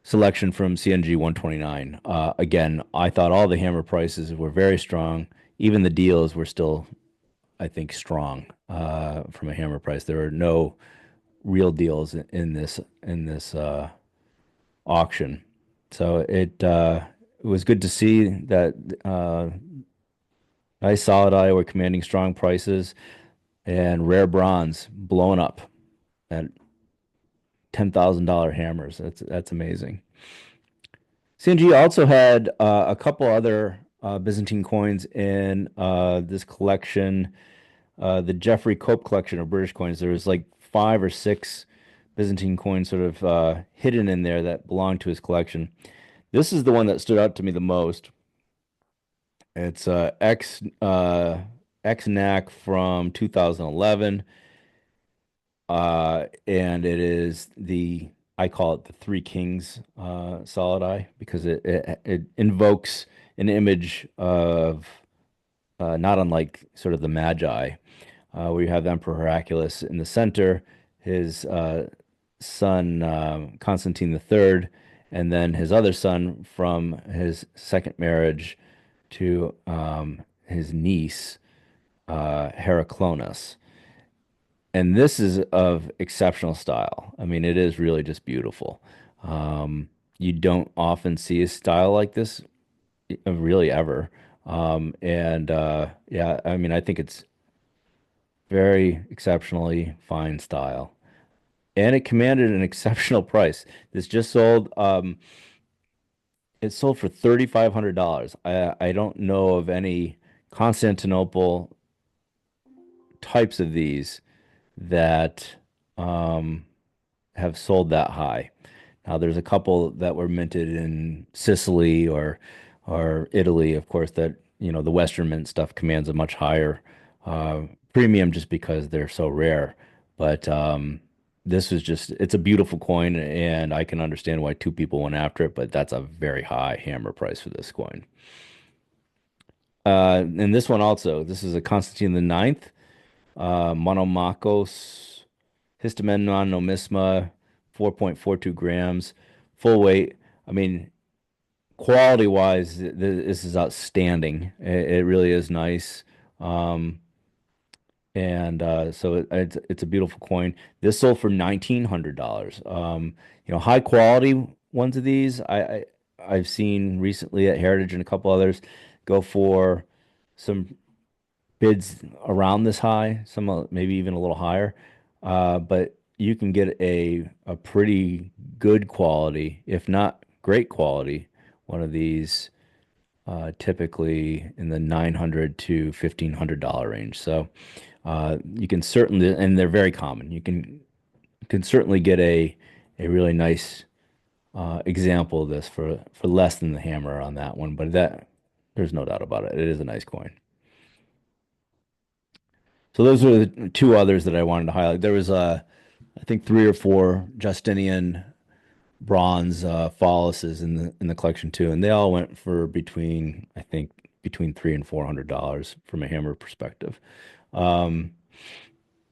selection from CNG 129. Again, I thought all the hammer prices were very strong. Even the deals were still, I think, strong from a hammer price. There are no real deals in this auction. So it was good to see that nice solid eye were commanding strong prices and rare bronze blowing up at $10,000 hammers. That's amazing. CNG also had a couple other Byzantine coins in this collection, the Jeffrey Cope collection of British coins. There was like five or six Byzantine coins sort of hidden in there that belonged to his collection. This is the one that stood out to me the most. It's XNAC from 2011. And it is I call it the Three Kings solid eye because it invokes an image of not unlike sort of the Magi, where you have the Emperor Heraclius in the center, his son Constantine III, and then his other son from his second marriage to his niece, Heraclonis. And this is of exceptional style. I mean, it is really just beautiful. Um, you don't often see a style like this, really ever. And yeah, I mean, I think it's very exceptionally fine style. And it commanded an exceptional price. This just sold, it sold for $3,500. I don't know of any Constantinople types of these that um, have sold that high. Now, there's a couple that were minted in Sicily or Italy, of course, that the Western mint stuff commands a much higher uh, premium just because they're so rare. But this was just it's a beautiful coin, and I can understand why two people went after it, but that's a very high hammer price for this coin. And this one also, this is a Constantine the Ninth, Monomachos Histomenon nomisma, 4.42 grams, full weight. I mean, quality wise, this is outstanding. It really is nice. Um, and so it's a beautiful coin. This sold for $1,900. High quality ones of these I've seen recently at Heritage and a couple others go for some bids around this high, some maybe even a little higher. But you can get a pretty good quality, if not great quality, one of these typically in the 900 to $1,500 range. So you can certainly, and they're very common. You can certainly get a really nice example of this for less than the hammer on that one. But that there's no doubt about it. It is a nice coin. So those are the two others that I wanted to highlight. There was I think three or four Justinian bronze falluses in the collection too, and they all went for I think between $300 and $400 from a hammer perspective. Um,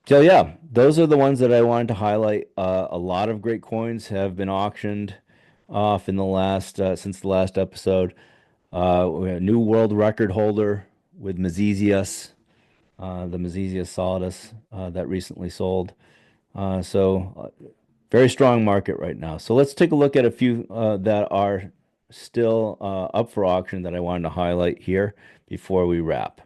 so yeah, those are the ones that I wanted to highlight. A lot of great coins have been auctioned off in the last since the last episode. We had a new world record holder with Mazizius, the Mazizius Solidus that recently sold. Very strong market right now. So let's take a look at a few that are still up for auction that I wanted to highlight here before we wrap.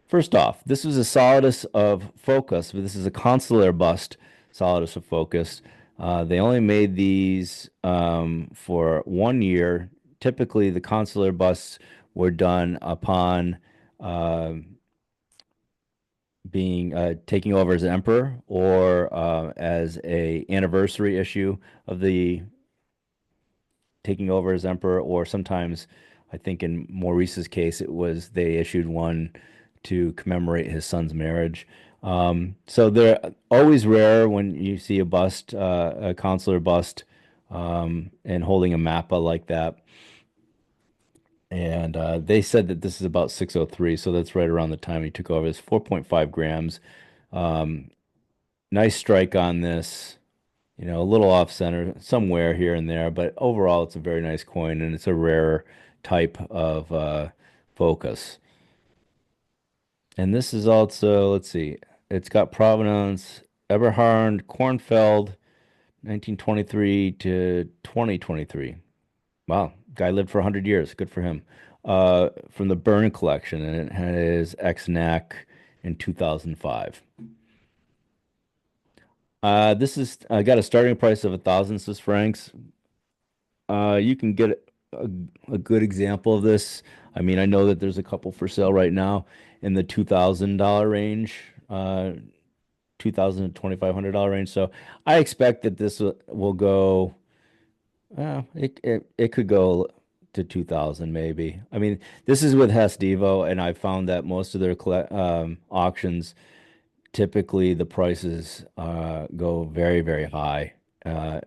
First off, this was a Solidus of Focus, but this is a consular bust Solidus of Focus. They only made these for 1 year. Typically, the consular busts were done upon uh, being taking over as emperor or as a anniversary issue of the taking over as emperor, or sometimes I think in Maurice's case it was they issued one to commemorate his son's marriage. So they're always rare when you see a bust, a consular bust, and holding a mappa like that. And they said that this is about 603, so that's right around the time he took over. It's 4.5 grams. Um, Nice strike on this, a little off center somewhere here and there, but overall it's a very nice coin and it's a rare type of focus. And this is also, let's see, it's got provenance Eberhard Kornfeld, 1923 to 2023. Wow, guy lived for 100 years. Good for him. From the Byrne collection, and it has X-Nac in 2005. This is I got a starting price of 1,000 Swiss francs. You can get a good example of this. I mean, I know that there's a couple for sale right now in the $2,000 range, 2,000 to $2,500 range. So I expect that this will go. It could go to 2,000 maybe. I mean, this is with Hess Devo, and I found that most of their auctions typically the prices go very, very high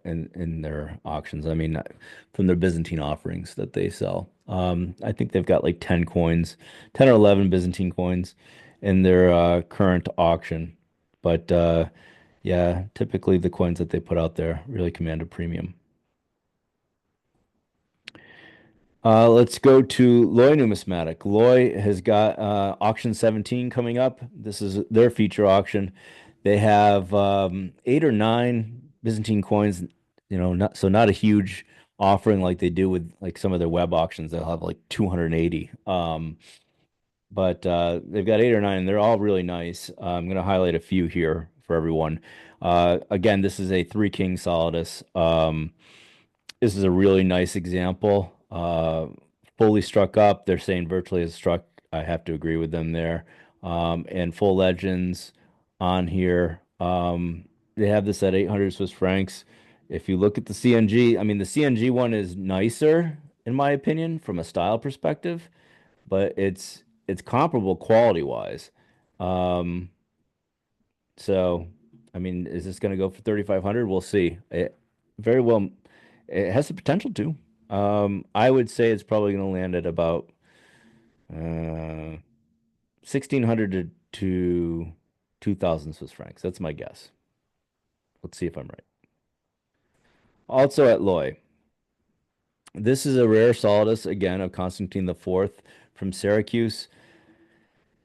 in their auctions. I mean, from their Byzantine offerings that they sell. I think they've got like 10 coins, 10 or 11 Byzantine coins in their current auction. But yeah, typically the coins that they put out there really command a premium. Let's go to Loy Numismatic. Loy has got auction 17 coming up. This is their feature auction. They have eight or nine Byzantine coins, not a huge offering like they do with like some of their web auctions. They'll have like 280. But they've got eight or nine, and they're all really nice. I'm going to highlight a few here for everyone. Again, this is a Three King Solidus. This is a really nice example. Fully struck up. They're saying virtually as struck. I have to agree with them there. And full legends on here. They have this at 800 Swiss francs. If you look at the CNG, I mean, the CNG one is nicer, in my opinion, from a style perspective, but it's comparable quality wise. Um, so, I mean, is this going to go for 3,500? We'll see. It very well, it has the potential to. I would say it's probably going to land at about 1,600 to 2,000 Swiss francs. That's my guess. Let's see if I'm right. Also at Loy, this is a rare Solidus again of Constantine the Fourth from Syracuse.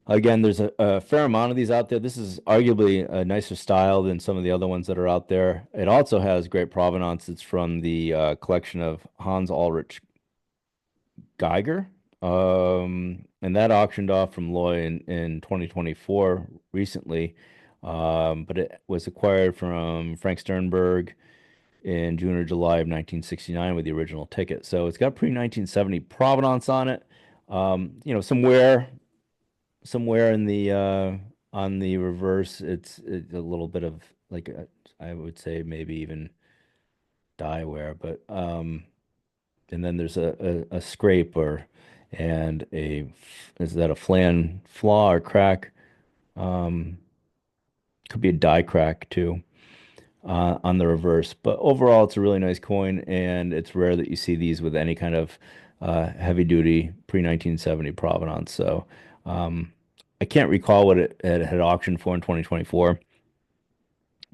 Again, there's a fair amount of these out there. This is arguably a nicer style than some of the other ones that are out there. It also has great provenance. It's from the collection of Hans Ulrich Geiger. And that auctioned off from Loy in 2024 recently. But it was acquired from Frank Sternberg in June or July of 1969 with the original ticket. So it's got pre-1970 provenance on it. Somewhere in the on the reverse, it's a little bit of like I would say maybe even dye wear, but and then there's a scrape or and a is that a flan flaw or crack? Um, could be a die crack too on the reverse. But overall, it's a really nice coin, and it's rare that you see these with any kind of heavy duty pre-1970 provenance. So I can't recall what it had auctioned for in 2024,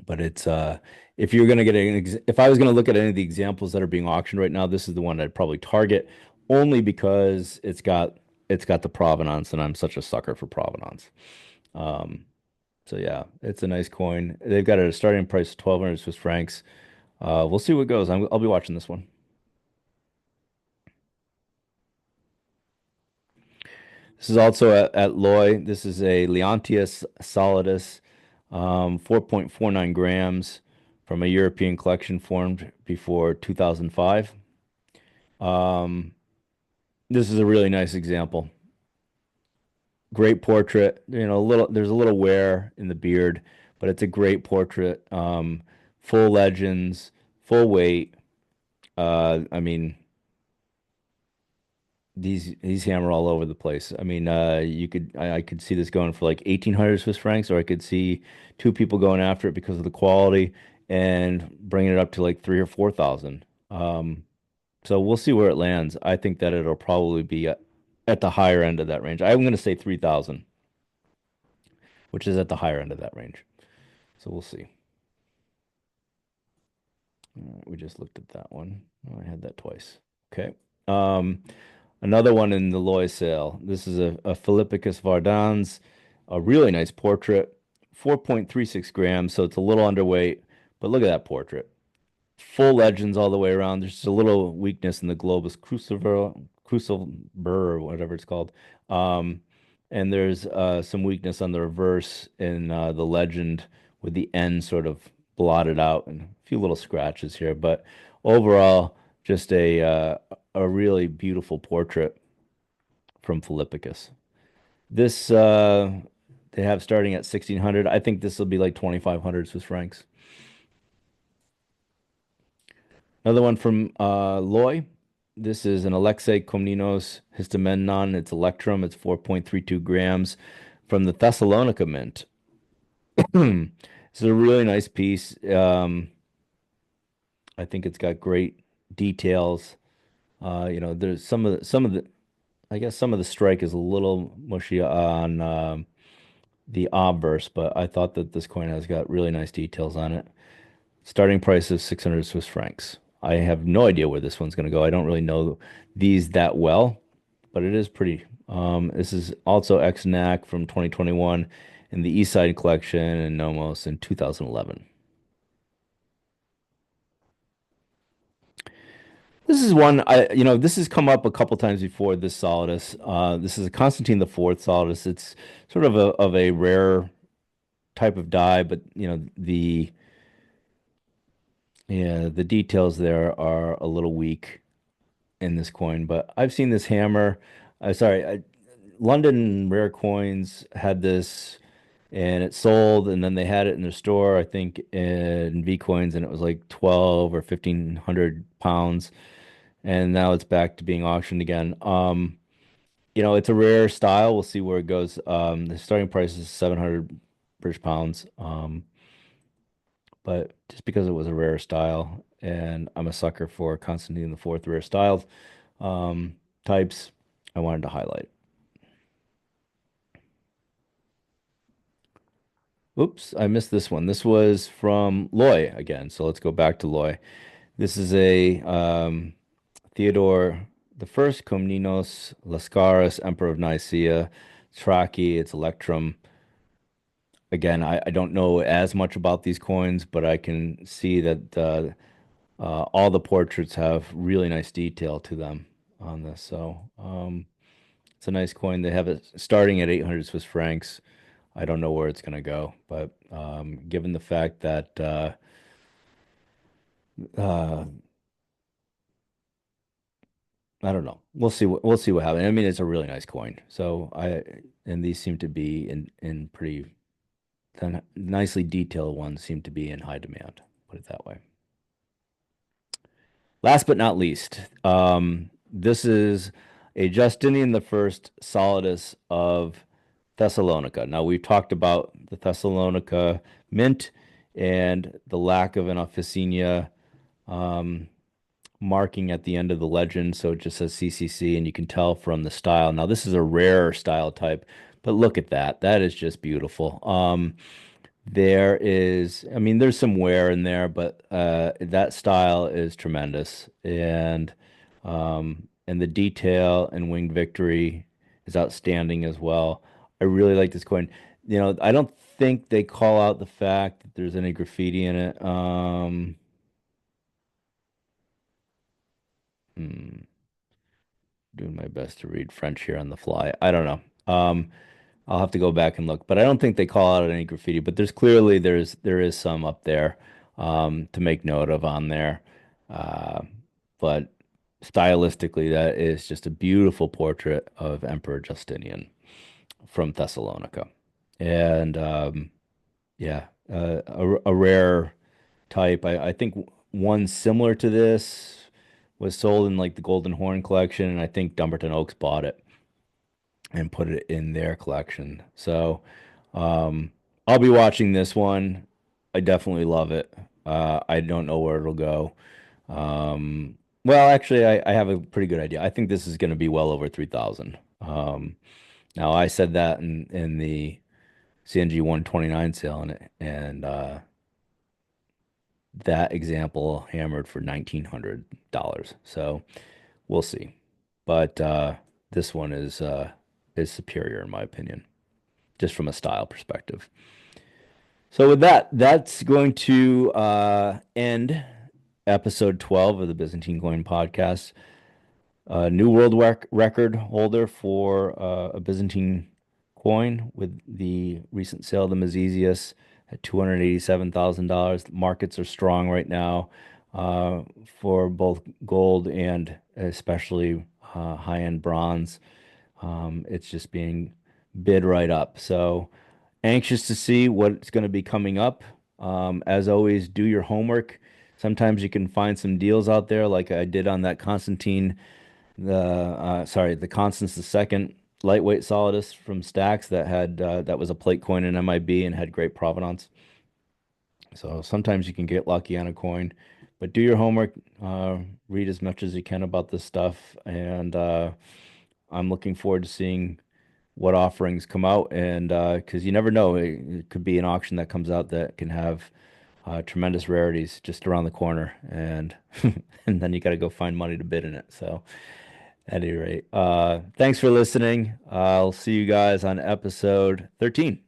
but it's if you're gonna get if I was gonna look at any of the examples that are being auctioned right now, this is the one I'd probably target only because it's got the provenance, and I'm such a sucker for provenance. Um, so yeah, it's a nice coin. They've got a starting price of 1,200 Swiss francs. We'll see what goes. I'll be watching this one. This is also at Loy. This is a Leontius solidus, 4.49 grams from a European collection formed before 2005. Um, this is a really nice example. Great portrait. There's a little wear in the beard, but it's a great portrait. Full legends, full weight. I mean, these hammer all over the place. I mean, I could see this going for like 1,800 Swiss francs, or I could see two people going after it because of the quality and bringing it up to like three or 4,000. So we'll see where it lands. I think that it'll probably be at the higher end of that range. I'm going to say 3,000, which is at the higher end of that range. So we'll see. All right, we just looked at that one. Oh, I had that twice. Okay. Um, Another one in the Loy sale. This is a Philippicus Vardans, a really nice portrait, 4.36 grams, so it's a little underweight, but look at that portrait. Full legends all the way around. There's just a little weakness in the globus cruciver or whatever it's called. Um, and there's some weakness on the reverse in the legend with the end sort of blotted out and a few little scratches here. But overall, just a really beautiful portrait from Philippicus. This they have starting at 1,600. I think this will be like 2,500 Swiss francs. Another one from Loy. This is an Alexei Komnenos Histamenon. It's Electrum. It's 4.32 grams from the Thessalonica Mint. It's a really nice piece. I think it's got great details. There's some of the I guess some of the strike is a little mushy on the obverse, but I thought that this coin has got really nice details on it. Starting price is 600 Swiss francs. I have no idea where this one's going to go. I don't really know these that well, but it is pretty. This is also XNAC from 2021 in the East Side collection and Nomos in 2011. This is one this has come up a couple times before. This Solidus. This is a Constantine the Fourth Solidus. It's sort of a rare type of die, but the details there are a little weak in this coin. But I've seen this hammer. London Rare Coins had this, and it sold, and then they had it in their store, I think, in V Coins, and it was like 12 or 1,500 pounds, and now it's back to being auctioned again. It's a rare style. We'll see where it goes. The starting price is 700 British pounds. But just because it was a rare style, and I'm a sucker for Constantine the Fourth rare styles um, types, I wanted to highlight. Oops, I missed this one. This was from Loy again. So let's go back to Loy. This is a Theodore the First Komnenos Lascaris, Emperor of Nicaea, Traki, it's Electrum. Again, I don't know as much about these coins, but I can see that all the portraits have really nice detail to them on this. So it's a nice coin. They have it starting at 800 Swiss francs. I don't know where it's going to go, but given the fact that uh, I don't know, we'll see what happens. I mean, it's a really nice coin. And these seem to be in pretty the nicely detailed ones seem to be in high demand. Put it that way. Last but not least, this is a Justinian the First Solidus of Thessalonica. Now, we've talked about the Thessalonica mint and the lack of an officina um, marking at the end of the legend. So it just says CCC, and you can tell from the style. Now, this is a rare style type, but look at that. That is just beautiful. I mean, there's some wear in there, but that style is tremendous, and the detail and Winged Victory is outstanding as well. I really like this coin. I don't think they call out the fact that there's any graffiti in it. Hmm, doing my best to read French here on the fly. I don't know. I'll have to go back and look, but I don't think they call out any graffiti. But there is some up there to make note of on there. Uh, but stylistically, that is just a beautiful portrait of Emperor Justinian from Thessalonica, and yeah, a rare type. I think one similar to this was sold in like the Golden Horn collection, and I think Dumbarton Oaks bought it and put it in their collection. So I'll be watching this one. I definitely love it. I don't know where it'll go. Well, actually, I have a pretty good idea. I think this is going to be well over 3,000. Now, I said that in the CNG 129 sale, and that example hammered for $1,900. So we'll see. But this one is superior in my opinion, just from a style perspective. So with that, that's going to end episode 12 of the Byzantine Coin Podcast. New world record holder for a Byzantine coin with the recent sale of the Mazizius at $287,000. Markets are strong right now for both gold and especially high-end bronze. It's just being bid right up. So anxious to see what's going to be coming up. As always, do your homework. Sometimes you can find some deals out there, like I did on that Constantine, the Constance the Second lightweight Solidus from Stacks that was a plate coin in MIB and had great provenance. So sometimes you can get lucky on a coin, but do your homework. Read as much as you can about this stuff, and I'm looking forward to seeing what offerings come out, and because you never know, it could be an auction that comes out that can have Tremendous rarities just around the corner, and and then you got to go find money to bid in it. So, at any rate, thanks for listening. I'll see you guys on episode 13.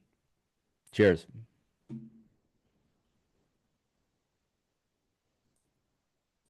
Cheers.